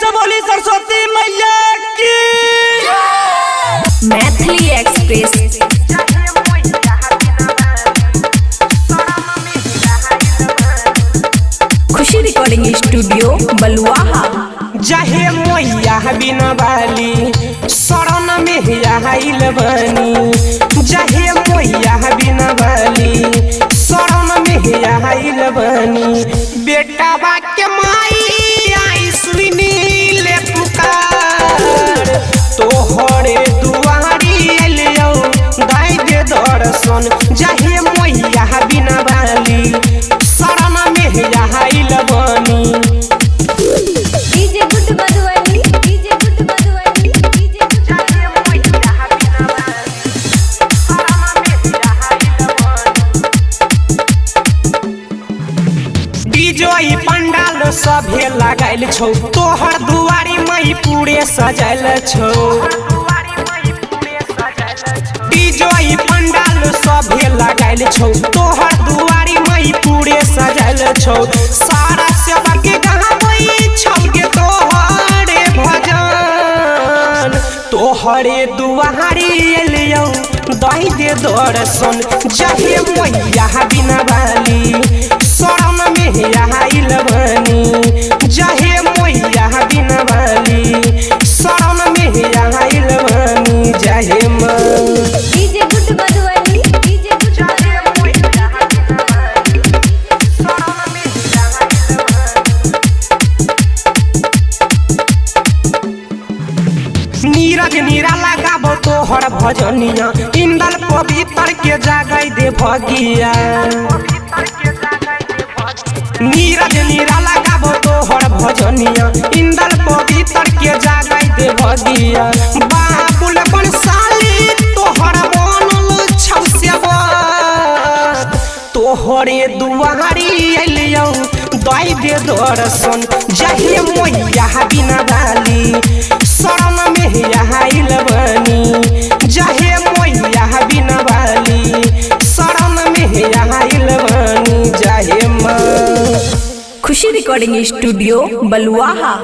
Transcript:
से बोली सरस्वती मैया की। मैथिली एक्सप्रेस खुशी रिकॉर्डिंग स्टूडियो बलुआहा। जहे मैया बिना बाली शरण में आइल बनी। जहे मैया बिना बाली शरण में आइल बनी। बेटा बा के माई आई सुनी ले पुकार। तोहरे दुआरी एलियो दाई दे दर्शन। जहे मैया बिना बाली शरण में आइल बनी। DJ good Madhubani, DJ good Madhubani, DJ good DJ पंडाल सभे लगाइल छौ। तोहर दुआरी मई पूरे सजाइल छौ। डीजे पंडाल सभे लगाइल छौ। तोहर दुआरी मई पूरे सजाइल छौ। सारा सेवा के गावई छौ के तोहरे भजन। तोहरे दुआरी एलियो दाई दे दर्शन। जहे मैया बिना बाली शरण में आइल बनी। जहे मैया बिना बाली शरण में आइल बनी। जहे DJ good Madhubani, DJ good Neeraj निराला गाबो तोहर भजनिया। इंदल पवित्र के जागई दे भगिया। नीरज निराला गाबो तोहर भजनिया। इंदल पवित्र के जागई दे भगिया। बाबुल बंसाली तोहर बनल छौ सेवा। तोहरे दुआरी एलियो दाई दे दर्शन। जहे मैया बिना बाली शरण में आइल बनी। जहे मैया बिना बाली शरण में आइल बनी। जहे खुशी रिकॉर्डिंग स्टूडियो बलुआहा।